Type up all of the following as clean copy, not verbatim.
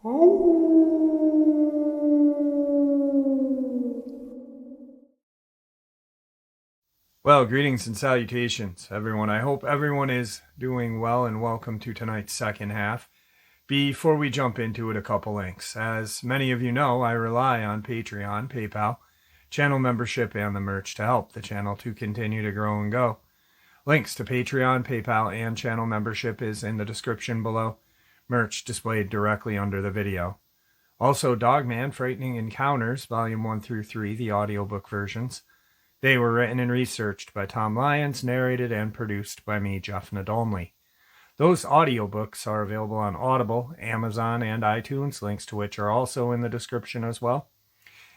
Well, greetings and salutations, everyone. I hope everyone is doing well, and welcome to tonight's second half. Before we jump into it, a couple links. As many of you know, I rely on Patreon, PayPal, channel membership, and the merch to help the channel to continue to grow and go. Links to Patreon, PayPal, and channel membership is in the description below. Merch displayed directly under the video. Also, Dogman, Frightening Encounters, Volume 1 through 3, the audiobook versions. They were written and researched by Tom Lyons, narrated and produced by me, Jeff Nadomley. Those audiobooks are available on Audible, Amazon, and iTunes, links to which are also in the description as well.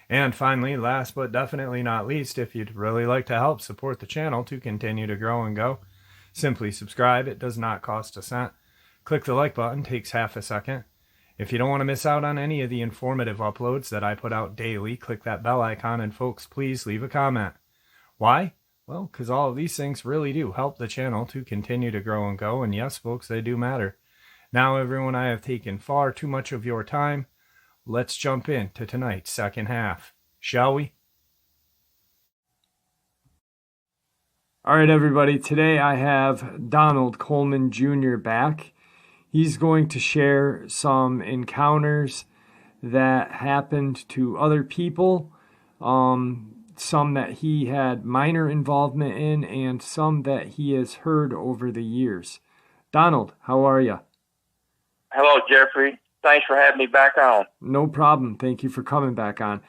And finally, last but definitely not least, if you'd really like to help support the channel to continue to grow and go, simply subscribe. It does not cost a cent. Click the like button, takes half a second. If you don't want to miss out on any of the informative uploads that I put out daily, click that bell icon, and folks, please leave a comment. Why? Well, because all of these things really do help the channel to continue to grow and go, and yes, folks, they do matter. Now, everyone, I have taken far too much of your time. Let's jump into tonight's second half, shall we? All right, everybody, today I have Donald Coleman Jr. back. He's going to share some encounters that happened to other people, some that he had minor involvement in, and some that he has heard over the years. Donald, how are you? Hello, Jeffrey. Thanks for having me back on. No problem. Thank you for coming back on.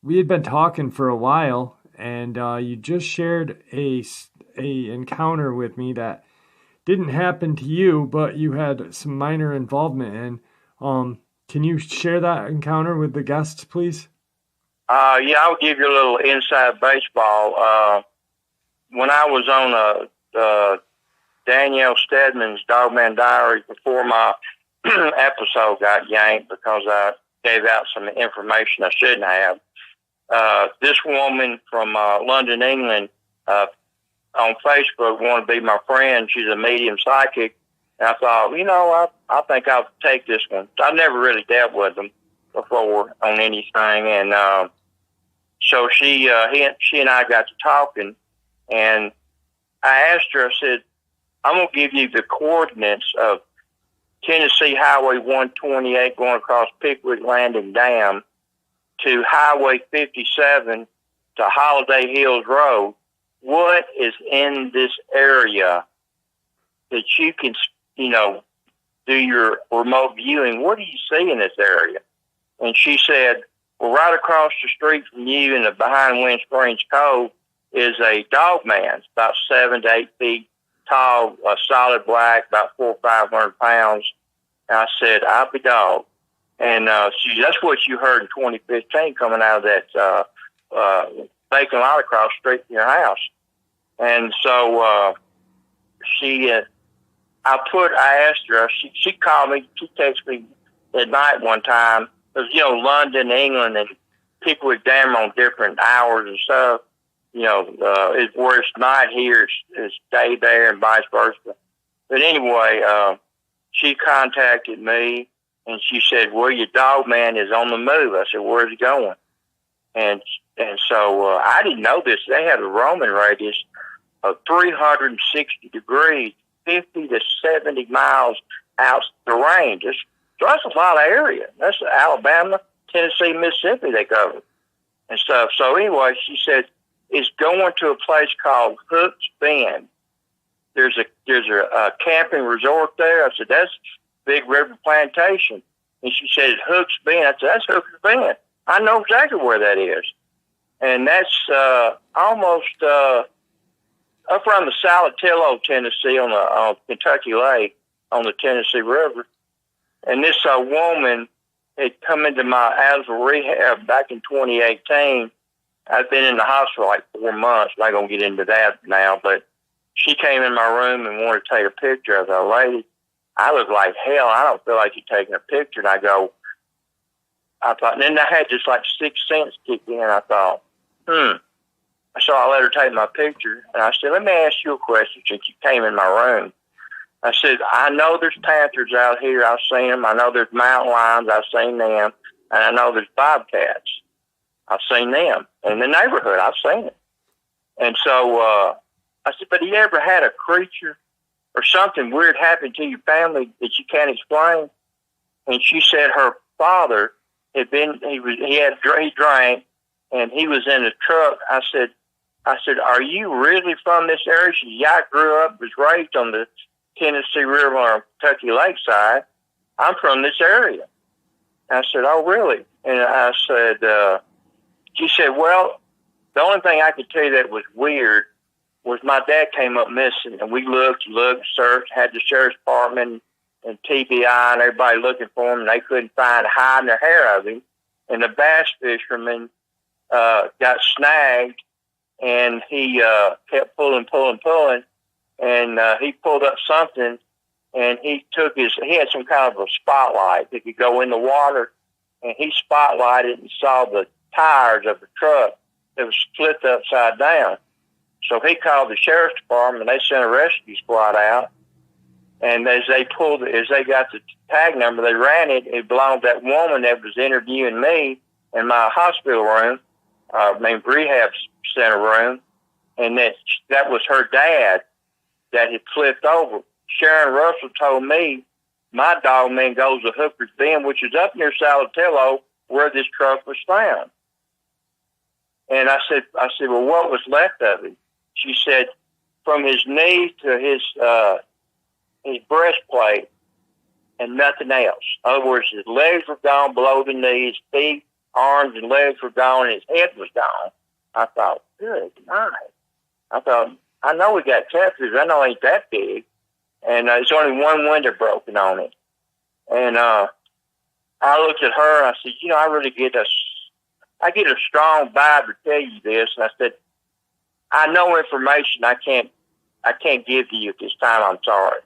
We had been talking for a while, and you just shared a encounter with me that didn't happen to you, but you had some minor involvement in. Can you share that encounter with the guests, please? Yeah, I'll give you a little inside baseball. When I was on Danielle Stedman's Dogman Diary before my episode got yanked because I gave out some information I shouldn't have, this woman from London, England, on Facebook wanted to be my friend. She's a medium psychic. And I thought, I think I'll take this one. I've never really dealt with them before on anything, and so she and I got to talking, and I asked her, I said, I'm going to give you the coordinates of Tennessee Highway 128 going across Pickwick Landing Dam to Highway 57 to Holiday Hills Road. What is in this area that you can, do your remote viewing? What do you see in this area? And she said, well, right across the street from you in the behind Wind Springs Cove is a Dogman. It's about 7 to 8 feet tall, solid black, about 400 or 500 pounds. And I said, I'll be dog. And that's what you heard in 2015 coming out of that vacant lot across the street from your house. And so I asked her, she called me, she texted me at night one time. Because, London, England, and Pickwick Dam on different hours and stuff. Where it's night here, it's day there and vice versa. But anyway, she contacted me, and she said, well, your Dogman is on the move. I said, where's he going? And so I didn't know this. They had a roaming radius of 360 degrees, 50 to 70 miles out the range. So that's a lot of area. That's Alabama, Tennessee, Mississippi they cover and stuff. So anyway, she said, it's going to a place called Hooks Bend. There's a camping resort there. I said, that's Big River Plantation. And she said, Hooks Bend. I said, that's Hooks Bend. I know exactly where that is. And that's almost up around the Saltillo, Tennessee, on Kentucky Lake, on the Tennessee River. And this woman had come into my asthma rehab back in 2018. I've been in the hospital like 4 months. I'm not going to get into that now, but she came in my room and wanted to take a picture of the lady. I was like, hell, I don't feel like you're taking a picture. And I thought, and then I had just like 6 cents kick in. I thought, So I let her take my picture. And I said, let me ask you a question since you came in my room. I said, I know there's panthers out here. I've seen them. I know there's mountain lions. I've seen them. And I know there's bobcats. I've seen them. In the neighborhood, I've seen it. And so I said, but you ever had a creature or something weird happen to your family that you can't explain? And she said her father had been, he drank, and he was in a truck. I said, are you really from this area? She said, yeah, I grew up, was raised on the Tennessee River on Kentucky Lakeside. I'm from this area. I said, oh, really? And I said, she said, well, the only thing I could tell you that was weird was my dad came up missing, and we looked, searched, had the sheriff's department and TBI and everybody looking for him, and they couldn't find a hide nor hair of him. And the bass fisherman got snagged, and he kept pulling, and he pulled up something, and he had some kind of a spotlight that could go in the water, and he spotlighted and saw the tires of the truck that was split upside down. So he called the sheriff's department, and they sent a rescue squad out. And as they got the tag number, they ran it. It belonged to that woman that was interviewing me in my hospital room, named rehab center room, and that was her dad that had flipped over. Sharon Russell told me my Dogman goes to Hooker's Bend, which is up near Saltillo, where this truck was found. And I said, well, what was left of him? She said, from his knee to his breastplate and nothing else. In other words, his legs were gone below the knee, his feet, arms, and legs were gone, and his head was gone. I thought, good night. I thought, I know we got catfish. I know it ain't that big. And there's only one window broken on it. And I looked at her, and I said, I really get a strong vibe to tell you this. And I said, I know information I can't give to you at this time. I'm sorry.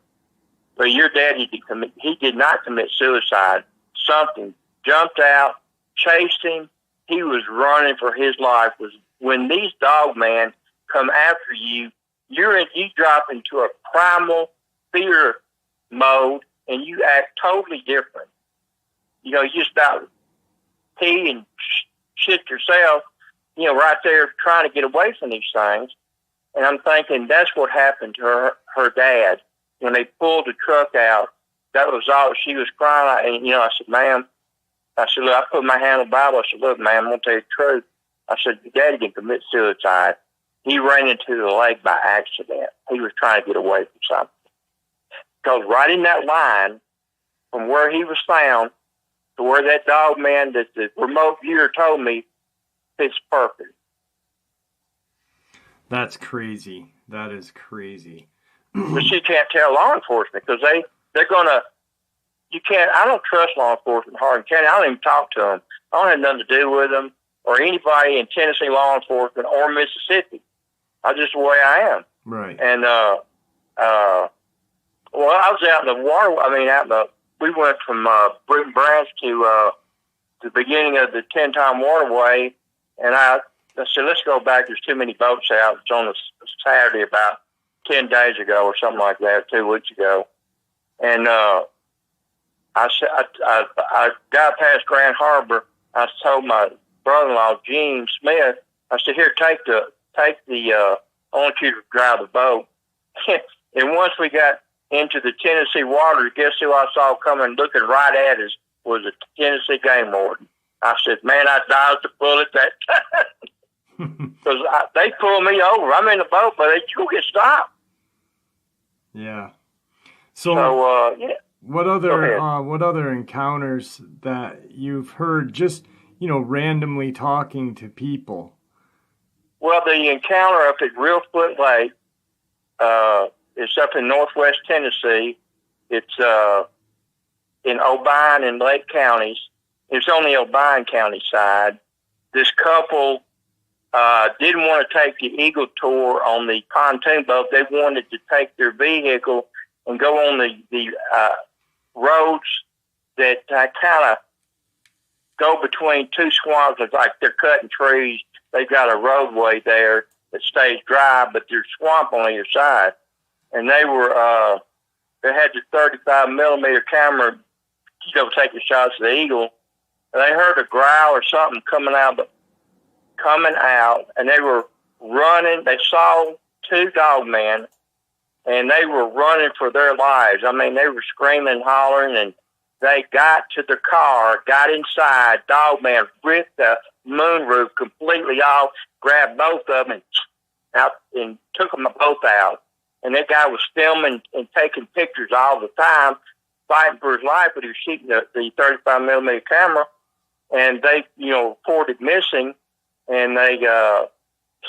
But your dad, he did not commit suicide. Something jumped out, chased him. He was running for his life. When these Dogmen come after you, you drop into a primal fear mode, and you act totally different. You just about pee and shit yourself, right there trying to get away from these things. And I'm thinking that's what happened to her dad. When they pulled the truck out, that was all. She was crying. And, I said, ma'am, look, I put my hand on the Bible. I said, look, ma'am, I'm going to tell you the truth. I said, Daddy didn't commit suicide. He ran into the lake by accident. He was trying to get away from something. Because right in that line, from where he was found to where that Dogman that the remote viewer told me fits perfect. That's crazy. That is crazy. But she can't tell law enforcement because they're going to, I don't trust law enforcement in Hardin County. I don't even talk to them. I don't have nothing to do with them or anybody in Tennessee law enforcement or Mississippi. I'm just the way I am. Right. And, well, I was out in the water. We went from Bruton Branch to the beginning of the 10-time waterway, and I said, let's go back. There's too many boats out. It's on a Saturday about 10 days ago or something like that, 2 weeks ago. And I got past Grand Harbor. I told my brother-in-law, Gene Smith, I said, here, take the I want you to drive the boat. And once we got into the Tennessee waters, guess who I saw coming looking right at us was a Tennessee game warden. I said, man, I dodged a bullet that time. Because they pulled me over. I'm in the boat, but you get stopped. Yeah. So yeah. What other encounters that you've heard just, randomly talking to people? Well, the encounter up at Reelfoot Lake, it's up in northwest Tennessee. It's in Obion and Lake counties. It's on the Obion County side. This couple didn't want to take the Eagle tour on the pontoon boat. They wanted to take their vehicle and go on the roads that kind of go between two swamps. It's like they're cutting trees. They've got a roadway there that stays dry, but there's swamp on either side. And they that had the 35 millimeter camera, taking shots of the eagle. And they heard a growl or something coming out, and they were running. They saw two dogmen, and they were running for their lives. I mean, they were screaming and hollering, and they got to the car, got inside. Dogman ripped the moonroof completely off, grabbed both of them, and took them both out. And that guy was filming and taking pictures all the time, fighting for his life, but he was shooting the 35 millimeter camera. And they, reported missing, and so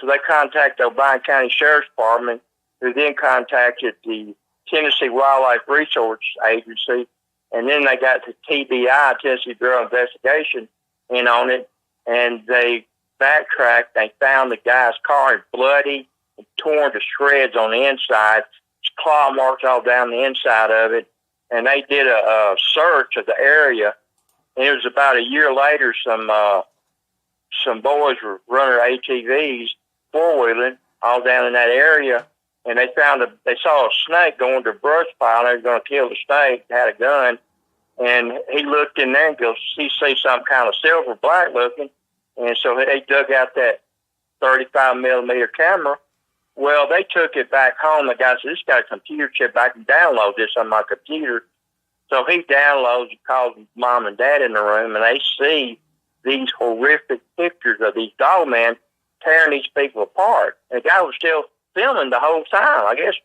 they contacted the O'Brien County Sheriff's Department, who then contacted the Tennessee Wildlife Resource Agency, and then they got the TBI, Tennessee Bureau of Investigation, in on it, and they backtracked. They found the guy's car bloody and torn to shreds on the inside, claw marks all down the inside of it, and they did a search of the area. And it was about a year later, some boys were running ATVs, four-wheeling, all down in that area, and they saw a snake going to a brush pile. They were going to kill the snake, had a gun, and he looked in there and goes, he see some kind of silver black looking, and so they dug out that 35 millimeter camera. Well, they took it back home. The guy said, "This got a computer chip. I can download this on my computer." So he downloads and calls his mom and dad in the room, and they see these horrific pictures of these dogmen tearing these people apart. And the guy was still filming the whole time. I guess,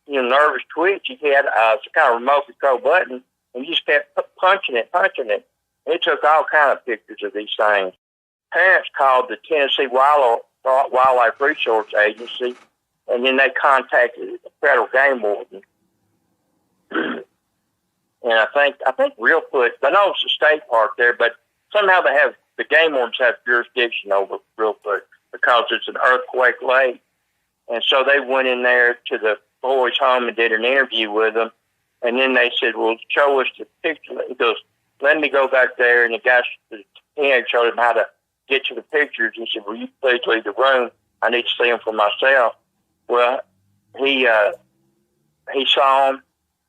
nervous twitch. He had some kind of remote control button, and he just kept punching it. And it took all kind of pictures of these things. Parents called the Tennessee Wildlife Resource Agency, and then they contacted the federal game warden. And I think Reelfoot, I know it's a state park there, but somehow the game wardens have jurisdiction over Reelfoot because it's an earthquake lake. And so they went in there to the boys' home and did an interview with them. And then they said, "Well, show us the picture." He goes, "Let me go back there." And the teenager showed him how to get to the pictures. He said, "Will you please leave the room? I need to see them for myself." Well, he saw them,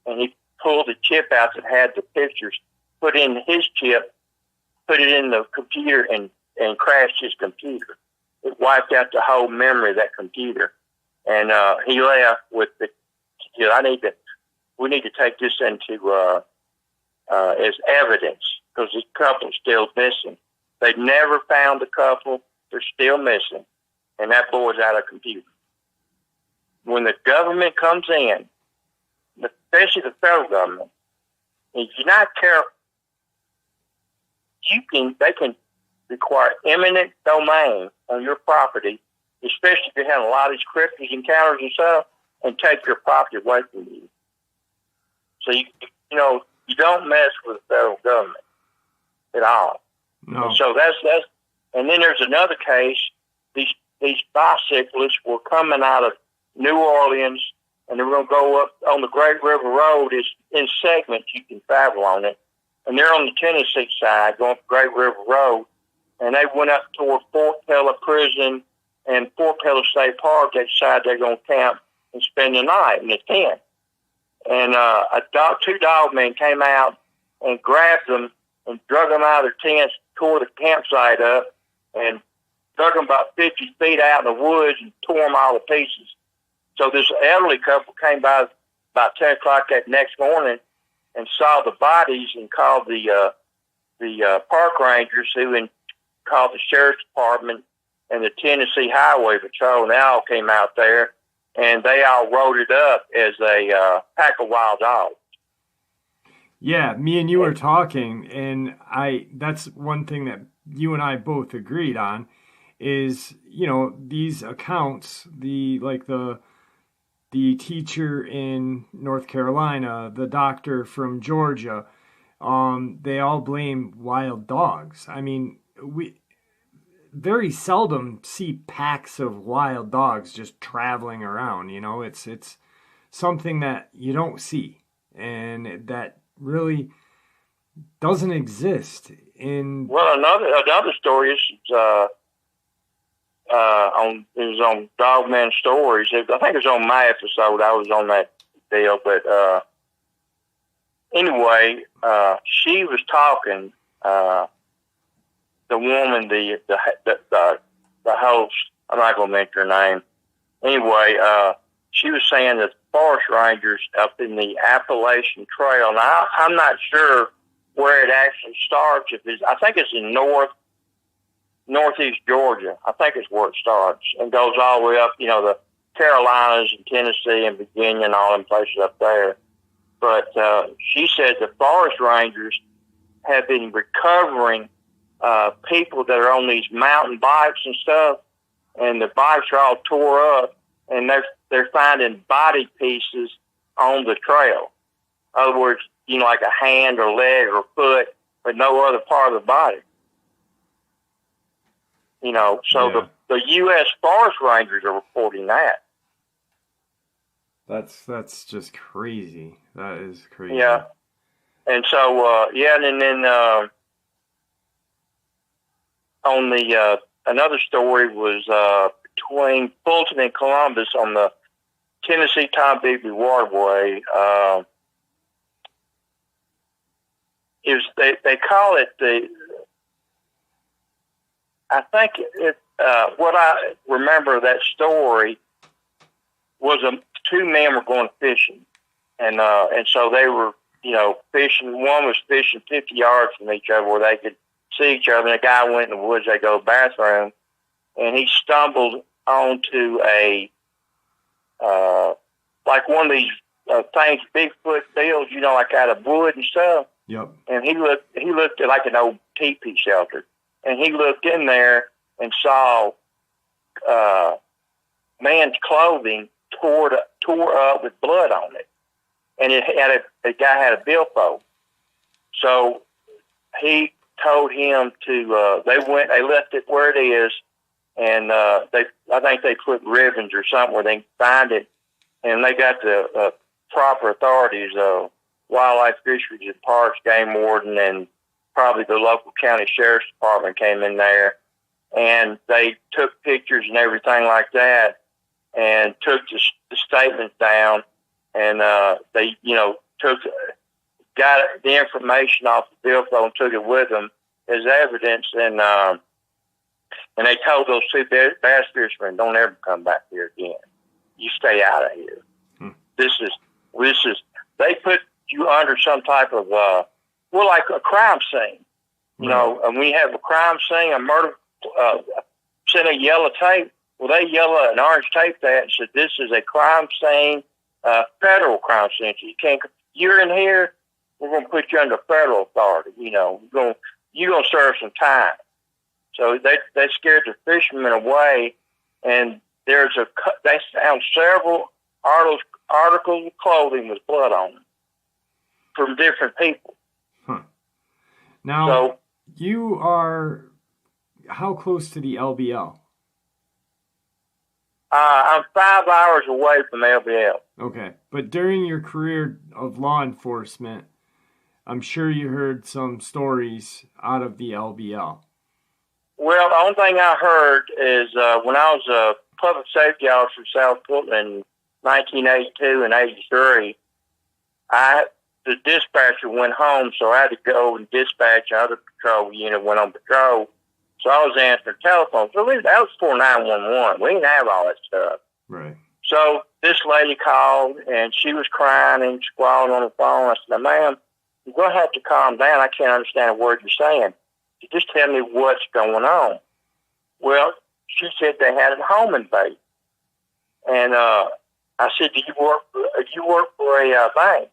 and he pulled the chip out that had the pictures, put in his chip, put it in the computer, and crashed his computer. It wiped out the whole memory of that computer. And he left with we need to take this into as evidence, because this couple's still missing. They've never found the couple. They're still missing. And that boy's out of computer. When the government comes in, especially the federal government, if you're not careful, they can require eminent domain on your property, especially if you're having a lot of these cryptic encounters and stuff, and take your property away from you. So you don't mess with the federal government at all. No. And so that's and then there's another case. These bicyclists were coming out of New Orleans, and they're going to go up on the Great River Road. It's in segments, you can travel on it. And they're on the Tennessee side, going up Great River Road. And they went up toward Fort Keller Prison and Fort Keller State Park. They decided they're going to camp and spend the night in the tent. And two dogmen came out and grabbed them and drug them out of their tents, tore the campsite up, and dug them about 50 feet out in the woods and tore them all to pieces. So this elderly couple came by about 10 o'clock that next morning and saw the bodies and called the park rangers, who then called the sheriff's department and the Tennessee Highway Patrol, and they all came out there, and they all wrote it up as a pack of wild dogs. Yeah, me and you were talking, and that's one thing that you and I both agreed on is, these accounts, the teacher in North Carolina, the doctor from Georgia, they all blame wild dogs. I mean, we very seldom see packs of wild dogs just traveling around. It's something that you don't see, and that really doesn't exist in. Well, another story is on Dogman Stories. I think it was on my episode. I was on that deal, but anyway, she was talking, the woman, the host, I'm not going to mention her name. Anyway, she was saying that forest rangers up in the Appalachian Trail, now I'm not sure where it actually starts. I think it's in northeast Georgia. I think it's where it starts and goes all the way up, the Carolinas and Tennessee and Virginia and all them places up there. But she said the forest rangers have been recovering people that are on these mountain bikes and stuff, and the bikes are all tore up, and they're finding body pieces on the trail. In other words, like a hand or leg or foot, but no other part of the body. So Yeah. the U.S. Forest Rangers are reporting that. That's just crazy. That is crazy. Yeah. And so, and then on the another story was between Fulton and Columbus on the Tennessee Tom Begbie Waterway. They call it I think what I remember of that story was two men were going fishing, and so they were fishing. One was fishing 50 yards from each other where they could see each other. And the guy went in the woods. They go to the bathroom, and he stumbled onto a like one of these things, Bigfoot deals, like out of wood and stuff. Yep. And he looked at like an old teepee shelter, and he looked in there and saw man's clothing tore up with blood on it, and the guy had a billfold. So he told him to. They left it where it is, and I think they put ribbons or something where they can find it, and they got the proper authorities, wildlife fisheries and parks, game warden, and probably the local county sheriff's department came in there, and they took pictures and everything like that, and took the statements down, and they got the information off the billfold and took it with them as evidence, and they told those two bass fishermen, don't ever come back here again. You stay out of here. This is they put you under some type of like a crime scene, and we have a crime scene, a murder, send a yellow tape. Well, they yellow and orange tape that and said this is a crime scene, federal crime scene. So you're in here, we're going to put you under federal authority. You're going to serve some time. So they scared the fishermen away, and they found several articles of clothing with blood on them from different people. Huh. Now, you are how close to the LBL? I'm 5 hours away from LBL. Okay, but during your career of law enforcement, I'm sure you heard some stories out of the LBL. Well, the only thing I heard is when I was a public safety officer in South Portland in 1982 and 83, the dispatcher went home, so I had to go and dispatch another patrol unit, went on patrol. So I was answering telephones. So that was before 911. We didn't have all that stuff. Right. So this lady called, and she was crying and squalling on the phone. I said, ma'am, you're going to have to calm down. I can't understand a word you're saying. You just tell me what's going on. Well, she said they had a home invade. And I said, do you work for a bank?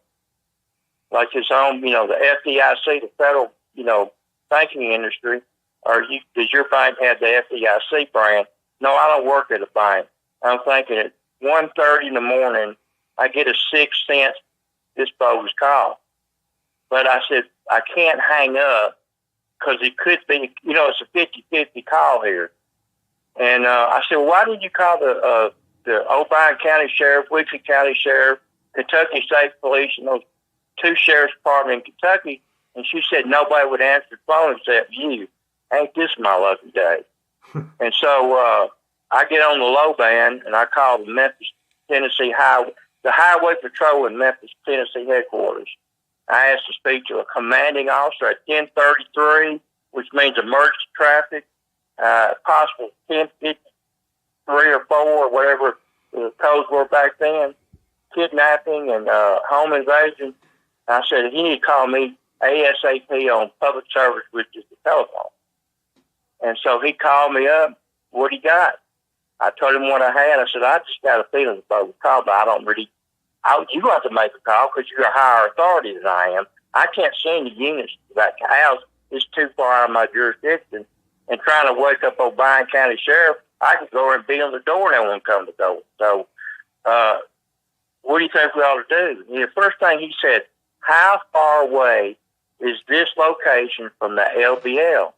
Like his own, the FDIC, the federal, banking industry. Or does your bank have the FDIC brand? No, I don't work at a bank. I'm thinking at 1:30 in the morning, I get a 6-cent disposed call. But I said, I can't hang up because it could be, it's a 50-50 call here. And I said, well, why did you call the O'Brien County Sheriff, Weakley County Sheriff, Kentucky State Police, and those two sheriff's departments in Kentucky? And she said, nobody would answer the phone except you. Ain't this my lucky day? And so I get on the low band, and I call the Memphis, Tennessee the Highway Patrol in Memphis, Tennessee headquarters. I asked to speak to a commanding officer at 10:33, which means emergency traffic, possible 10:53 or 4 or whatever the codes were back then, kidnapping and home invasion. I said, he need to call me ASAP on public service, which is the telephone. And so he called me up. What he got? I told him what I had. I said, I just got a feeling the boat would call, but I don't really. You have to make a call because you're a higher authority than I am. I can't send the units to that house. It's too far out of my jurisdiction. And trying to wake up O'Brien County Sheriff, I could go and beat on the door and they won't come to the door. So, what do you think we ought to do? The first thing he said, how far away is this location from the LBL?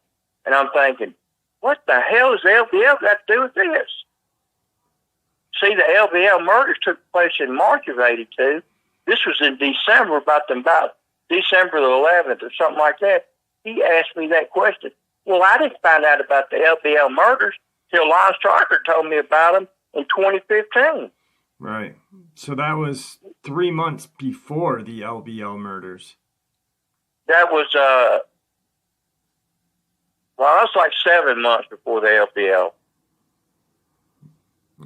And I'm thinking, what the hell has the LBL got to do with this? See, the LBL murders took place in March of '82. This was in December, about December the 11th or something like that. He asked me that question. Well, I didn't find out about the LBL murders till Lon Stryker told me about them in 2015. Right. So that was 3 months before the LBL murders. That was, that's like 7 months before the LBL.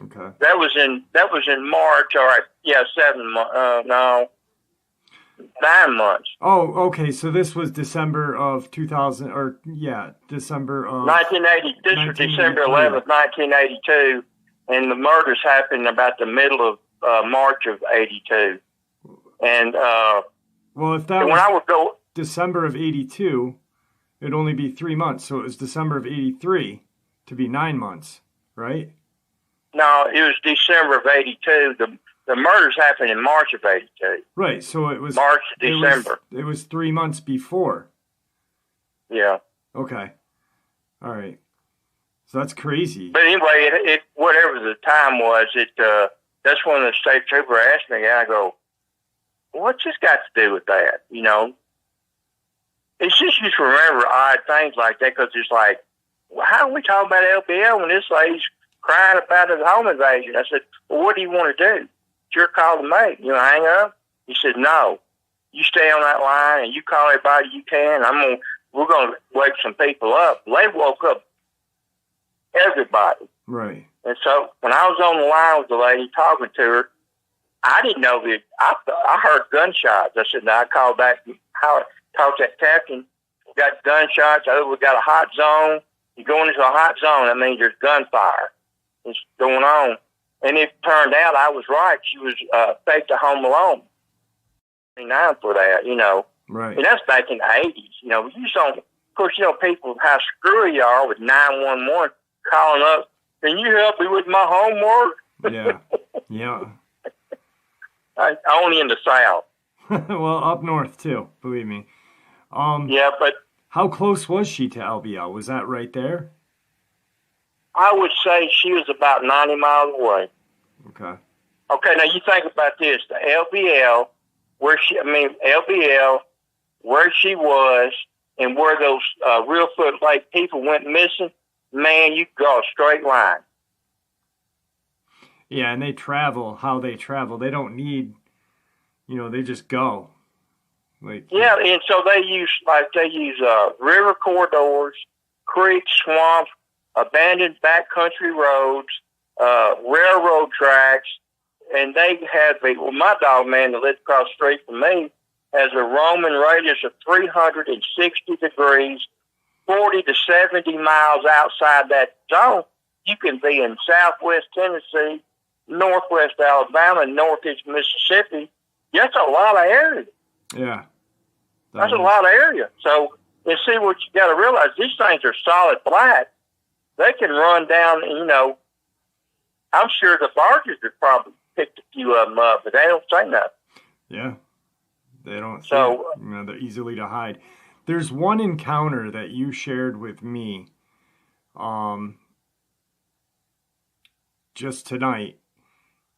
Okay. That was in March. All right. Yeah, 7 months. No, 9 months. Oh, okay. So this was December of 2000, or December of 1980. This was December 11th, 1982, and the murders happened about the middle of March of '82. And well, if that was December of '82, it'd only be 3 months. So it was December of '83 to be 9 months, right? No, it was December of '82. The murders happened in March of '82. Right, so it was March to December. It was 3 months before. Yeah. Okay. All right. So that's crazy. But anyway, it whatever the time was, that's when the state trooper asked me, and I go, "What's this got to do with that?" You know, it's just you to remember odd things like that because it's like, well, how are we talking about LBL when this lady's crying about his home invasion? I said, well, what do you want to do? It's your call to make. You know, hang up? He said, no. You stay on that line and you call everybody you can. We're going to wake some people up. They woke up everybody. Right. And so when I was on the line with the lady talking to her, I didn't know that. I heard gunshots. I said, now I called back, talked to that captain. We got gunshots. We got a hot zone. You go into a hot zone, that means there's gunfire. It's going on. And it turned out I was right. She was faked a home alone. 29 for that, you know. Right. And that's back in the 80s. You know, you don't, of course, you know, people, how screwy you are with 911 calling up, can you help me with my homework? Yeah. Yeah. Only in the South. Well, up north, too, believe me. Yeah, but how close was she to LBL? Was that right there? I would say she was about 90 miles away. Okay. Okay, now you think about this. The LBL, where she was, and where those Reelfoot Lake people went missing, man, you go a straight line. Yeah, and they travel how they travel. They don't need, they just go. Yeah, and so they use river corridors, creeks, swamps, abandoned backcountry roads, railroad tracks, and they have my Dogman that lives across the street from me has a roaming radius of 360 degrees, 40 to 70 miles outside that zone. You can be in southwest Tennessee, northwest Alabama, northeast Mississippi. That's a lot of area. Yeah. That's a lot of area. So, you see, what you got to realize, these things are solid black. They can run down, I'm sure the barges have probably picked a few of them up, but they don't say nothing. Yeah. They don't. So, they're easily to hide. There's one encounter that you shared with me just tonight,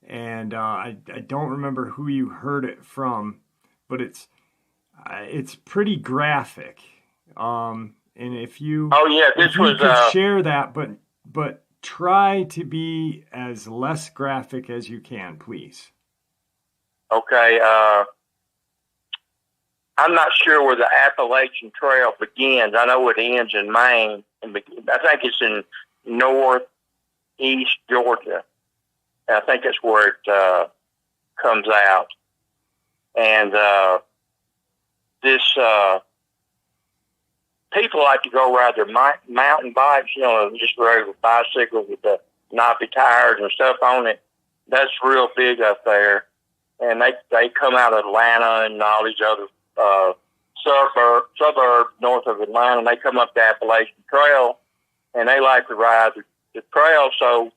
and I don't remember who you heard it from, but it's pretty graphic. And if you could share that, but try to be as less graphic as you can, please. Okay. I'm not sure where the Appalachian Trail begins. I know it ends in Maine, and I think it's in northeast Georgia. I think that's where it comes out. And this people like to go ride their mountain bikes, just ride a bicycle with the knoppy tires and stuff on it. That's real big up there. And they come out of Atlanta and all these other suburbs north of Atlanta, and they come up the Appalachian Trail, and they like to ride the trail. So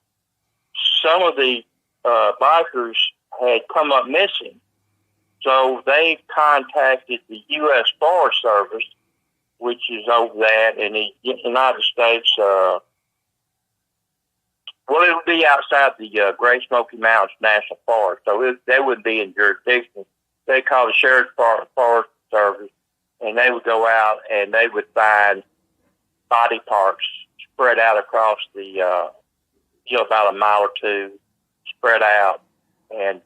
some of the bikers had come up missing. So they contacted the U.S. Forest Service, which is over that in the United States. Well, it would be outside the Great Smoky Mountains National Forest, so they would be in jurisdiction. They call the Sheriff's Forest Service, and they would go out and they would find body parts spread out across the, about a mile or two, spread out, and,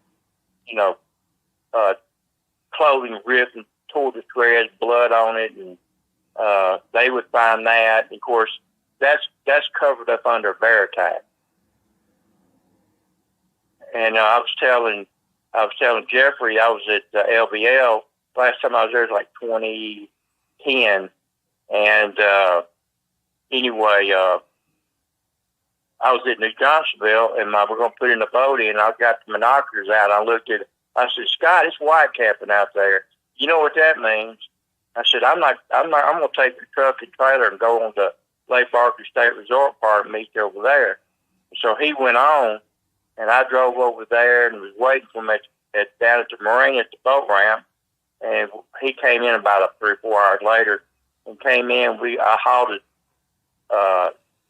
clothing ripped and tore to shreds, blood on it, and they would find that. And of course, that's covered up under bear attack. And I was telling Jeffrey, I was at LBL last time I was there was like 2010, and anyway, I was at New Johnsonville, and we're going to put in a boat in. I got the binoculars out. I looked at it. I said, Scott, it's whitecapping out there. You know what that means? I said, I'm going to take the truck and trailer and go on to Lake Barkley State Resort Park and meet you over there. So he went on, and I drove over there and was waiting for him down at the marina at the boat ramp. And he came in about 3 or 4 hours later and came in. I hauled his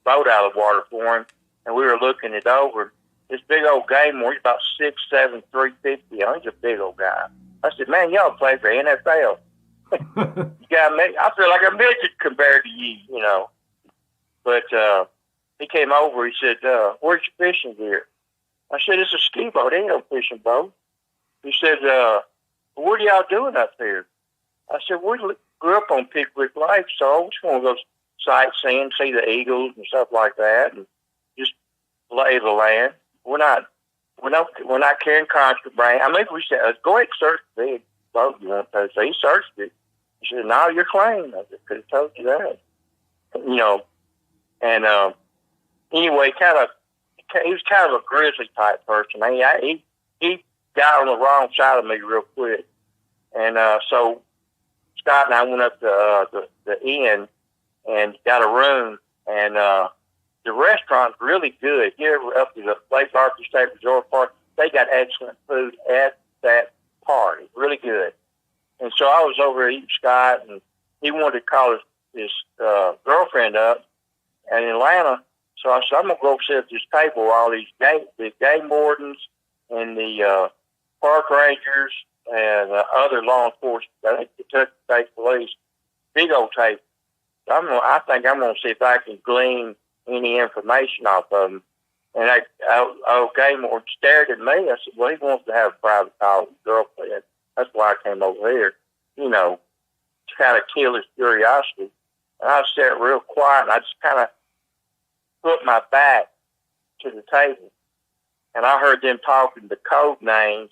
boat out of the water for him, and we were looking it over. This big old game where he's about 6'7", 350. He's a big old guy. I said, man, y'all play for NFL. I feel like a midget compared to you, But he came over. He said, where's your fishing gear? I said, it's a ski boat. Ain't no fishing boat. He said, what are y'all doing up here? I said, we grew up on Pickwick Lake, so we just want to go sightseeing, see the eagles and stuff like that, and just lay the land. We're not carrying contraband. I mean, we said, go ahead and search the big boat you want to. So he searched it. He said, no, you're clean. I could have told you that. And anyway, he was kind of a grizzly type person. He got on the wrong side of me real quick. And so Scott and I went up to the inn and got a room, and the restaurant's really good. You're up to the Lake Barkley State Resort Park. They got excellent food at that party. Really good. And so I was over eating Scott, and he wanted to call his girlfriend up in Atlanta. So I said, I'm going to go sit at this table where all the game wardens and the park rangers and other law enforcement, I think the Kentucky State Police, big old table. I think I'm going to see if I can glean any information off of them. And game warden stared at me. I said, well, he wants to have a private call with his girlfriend. That's why I came over here, to kind of kill his curiosity. And I sat real quiet, and I just kind of put my back to the table. And I heard them talking the code names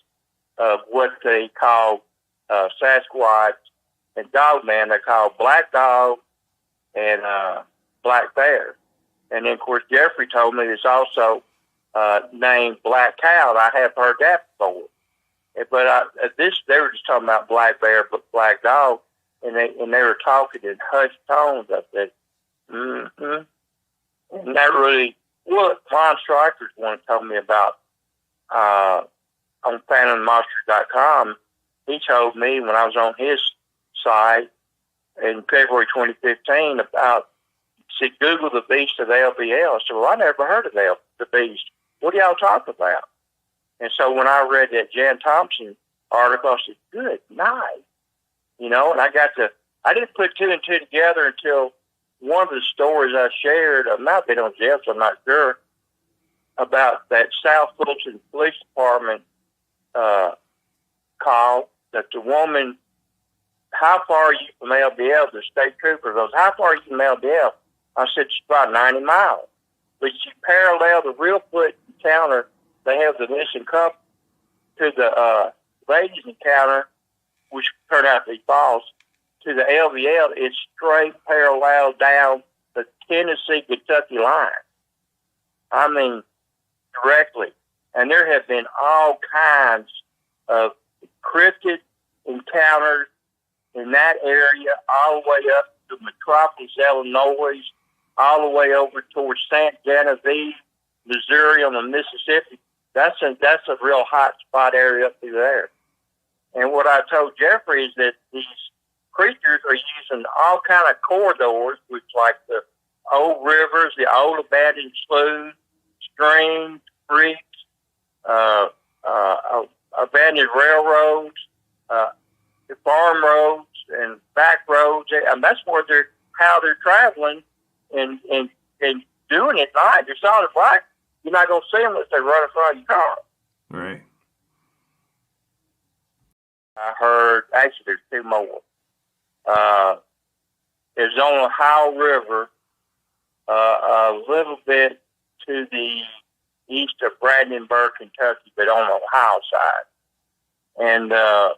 of what they call Sasquatch and Dogman. They call Black Dog and Black Bear. And then, of course, Jeffrey told me it's also named Black Cow. I have heard that before. But they were just talking about Black Bear, but Black Dog, and they were talking in hushed tones. I said, mm-hmm. And that really, what Ron Stryker's one told me about on PhantomMonsters.com, he told me when I was on his site in February 2015 about, said, Google the beast of LBL. I said, well, I never heard of the beast. What are y'all talking about? And so when I read that Jan Thompson article, I said, good night. And I didn't put two and two together until one of the stories I shared, it might have been on Jeff's, I'm not sure, about that South Fulton Police Department call that the woman how far are you from LBL? The state trooper goes, how far are you from LBL? I said, it's about 90 miles. But you parallel the real foot encounter, they have the missing couple, to the ladies encounter, which turned out to be false, to the LBL, it's straight parallel down the Tennessee-Kentucky line. I mean, directly. And there have been all kinds of cryptid encounters in that area, all the way up to Metropolis, Illinois, all the way over towards St. Genevieve, Missouri on the Mississippi. That's a real hot spot area up through there. And what I told Jeffrey is that these creatures are using all kind of corridors, which like the old rivers, the old abandoned sloughs, streams, creeks, abandoned railroads, farm roads, and back roads. And that's where how they're traveling and doing it at night. They're solid black. You're not going to see them unless they run in front of your car. Right. I heard, actually, there's two more. It's on the Ohio River, a little bit to the east of Brandenburg, Kentucky, but on the Ohio side. And a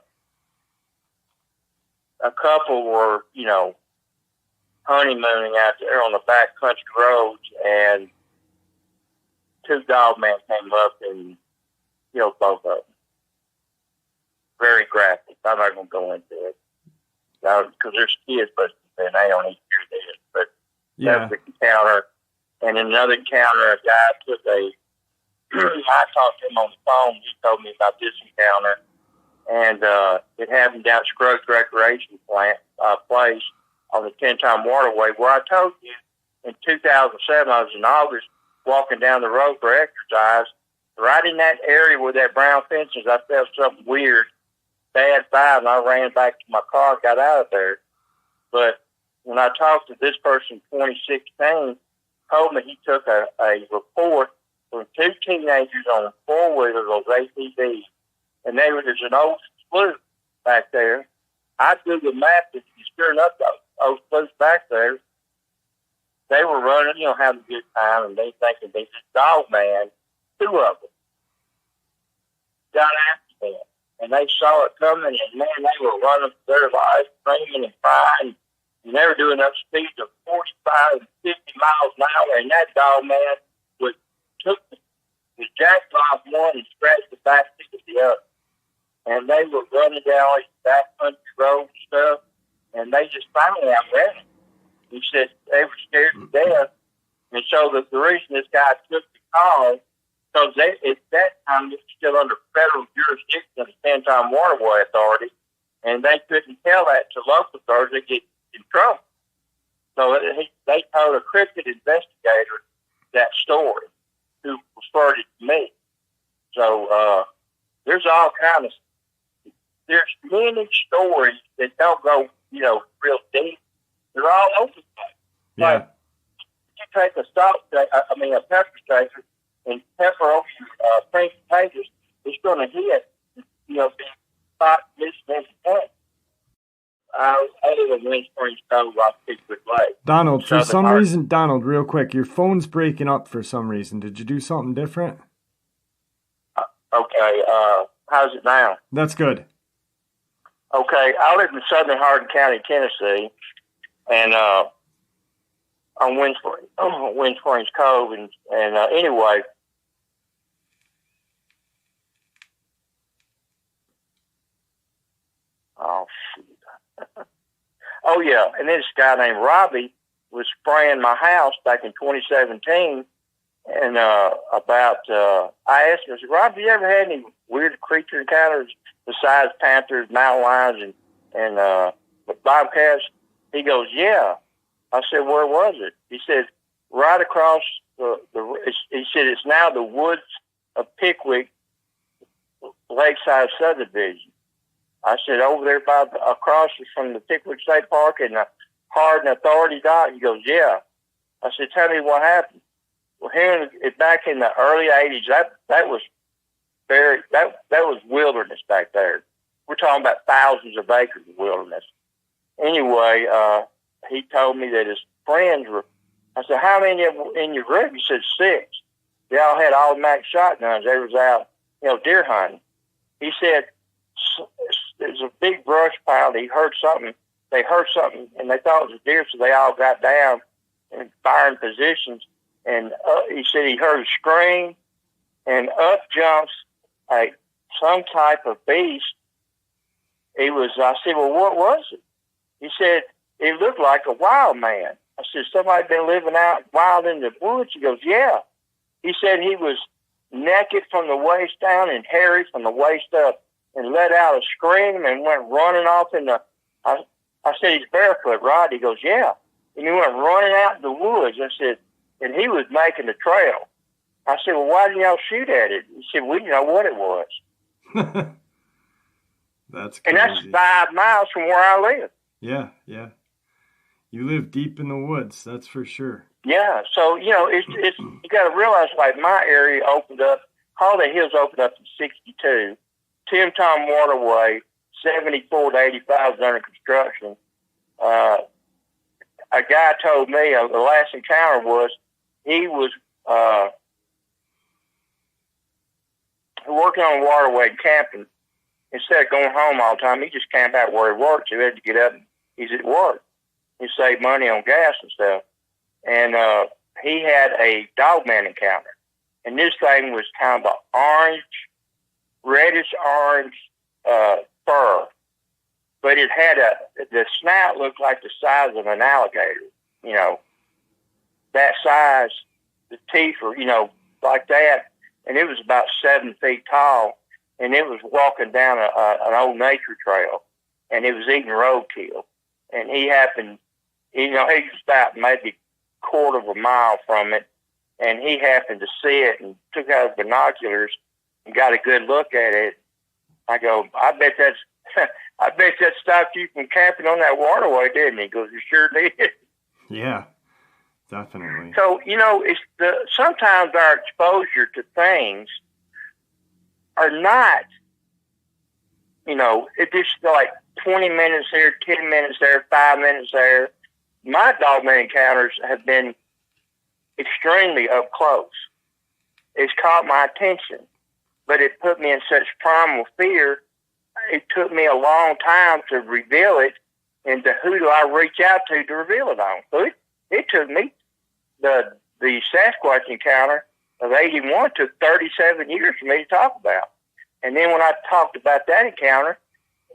couple were, honeymooning out there on the back country roads, and two Dogman came up and killed both of them. Very graphic. I'm not going to go into it because there's kids, but they don't need to hear this. But that was the encounter. And in another encounter, a guy took I talked to him on the phone. He told me about this encounter. And it happened down at Scruggs Recreation Place on the 10-Time Waterway, where I told you in 2007, I was in August walking down the road for exercise. Right in that area where that brown fence is, I felt something weird, bad vibe, and I ran back to my car and got out of there. But when I talked to this person in 2016, told me he took a report from two teenagers on four-wheelers, those ATVs, and there's an old slough back there. I Google mapped it, and sure enough, those sloughs back there, they were running, having a good time, and they thinking they just Dogman, two of them, got after them. And they saw it coming, and man, they were running for their lives, screaming and crying, and they were doing up speeds of 45 and 50 miles an hour, and that Dogman took the jacked off one and scratched the back seat of the other. And they were running down these back country roads and stuff, and they just finally outran it. He said they were scared to death. And so the reason this guy took the call, because at that time it was still under federal jurisdiction of the 10-Time Waterway Authority, and they couldn't tell that to local authorities. They get in trouble. So they told a cryptid investigator that story, who referred it to me. So there's all kinds of, there's many stories that don't go, real deep. They're all over the place. Yeah. Like, you take a pepper shaker and pepper over your French potatoes, it's going to hit, be hot, missing point. I live in Wind Springs Cove, off Pickwood Lake. Donald, for some reason, real quick, your phone's breaking up for some reason. Did you do something different? Okay, how's it now? That's good. Okay, I live in southern Hardin County, Tennessee, and on Wind Springs Cove, and anyway. Oh, shoot. Oh, yeah, and this guy named Robbie was spraying my house back in 2017, and I asked him, I said, Rob, have you ever had any weird creature encounters besides panthers, mountain lions, and bobcats? He goes, yeah. I said, where was it? He said, right across he said, it's now the woods of Pickwick, Lakeside Subdivision. I said, over there across from the Pickwick State Park and the Hardin Authority dock. He goes, yeah. I said, tell me what happened. Well, back in the early 80s, that was that was wilderness back there. We're talking about thousands of acres of wilderness. anyway, he told me that his friends were. I said, "How many in your group?" He said, 6. They all had automatic shotguns. They was out, deer hunting. He said there's a big brush pile. He heard something. They heard something, and they thought it was a deer, so they all got down and firing positions. And he said he heard a scream, and up jumps some type of beast. I said, "Well, what was it?" He said, "It looked like a wild man." I said, "Somebody been living out wild in the woods?" He goes, "Yeah." He said he was naked from the waist down and hairy from the waist up, and let out a scream and went running off in the. I said, "He's barefoot, right?" He goes, "Yeah." And he went running out in the woods. I said, and he was making the trail. I said, "Well, why didn't y'all shoot at it?" He said, "We didn't know what it was." That's crazy. And that's 5 miles from where I live. Yeah. You live deep in the woods, that's for sure. Yeah, so, it's you got to realize, like, my area opened up, Holiday Hills opened up in 62. Tim Tom Waterway, 74 to 85 is under construction. A guy told me the last encounter was he was working on a waterway and camping. Instead of going home all the time, he just camped out where he worked. So he had to get up and he's at work. He saved money on gas and stuff. And he had a Dogman encounter. And this thing was kind of an reddish orange fur. But it had the snout looked like the size of an alligator, that size. The teeth were, like that. And it was about 7 feet tall. And it was walking down an old nature trail. And it was eating roadkill. And he happened, he was about maybe a quarter of a mile from it. And he happened to see it and took out his binoculars and got a good look at it. I go, I bet that stopped you from camping on that waterway, didn't he? He goes, "You sure did." Yeah, definitely. So, it's sometimes our exposure to things are not, it's just like 20 minutes here, 10 minutes there, 5 minutes there. My Dogman encounters have been extremely up close. It's caught my attention, but it put me in such primal fear. It took me a long time to reveal it, and who do I reach out to reveal it on? So it took me, the Sasquatch encounter of 81 took 37 years for me to talk about. And then when I talked about that encounter,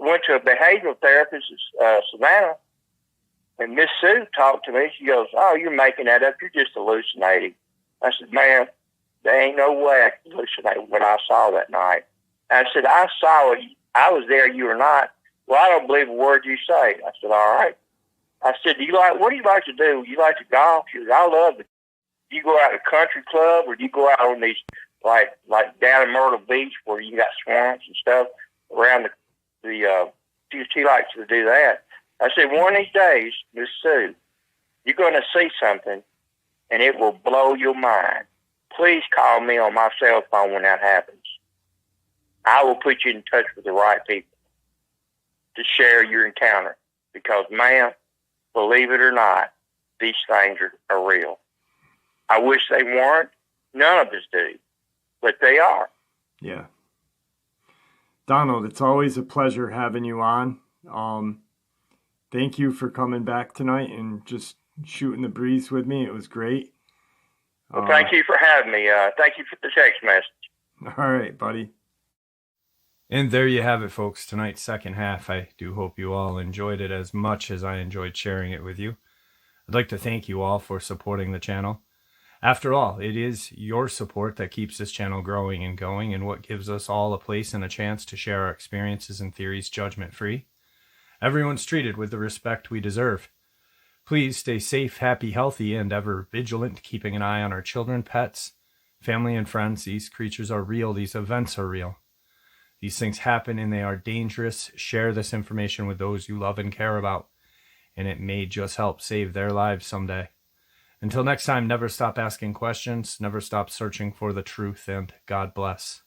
I went to a behavioral therapist in Savannah, and Miss Sue talked to me. She goes, "Oh, you're making that up. You're just hallucinating." I said, "Man, there ain't no way I can hallucinate what I saw that night." And I said, "I saw it. I was there. You were not." "Well, I don't believe a word you say." I said, "All right." I said, what do you like to do? You like to golf? She goes, "I love it." Do you go out to a country club, or do you go out on these, like down in Myrtle Beach where you got swamps and stuff around she likes to do that. I said, "One of these days, Miss Sue, you're going to see something, and it will blow your mind. Please call me on my cell phone when that happens. I will put you in touch with the right people to share your encounter. Because, man, believe it or not, these things are real. I wish they weren't. None of us do. But they are." Yeah. Donald, it's always a pleasure having you on. Thank you for coming back tonight and just shooting the breeze with me. It was great. Well, thank you for having me. Thank you for the text message. All right, buddy. And there you have it, folks. Tonight's second half. I do hope you all enjoyed it as much as I enjoyed sharing it with you. I'd like to thank you all for supporting the channel. After all, it is your support that keeps this channel growing and going, and what gives us all a place and a chance to share our experiences and theories judgment-free. Everyone's treated with the respect we deserve. Please stay safe, happy, healthy, and ever vigilant, keeping an eye on our children, pets, family, and friends. These creatures are real. These events are real. These things happen and they are dangerous. Share this information with those you love and care about, and it may just help save their lives someday. Until next time, never stop asking questions, never stop searching for the truth, and God bless.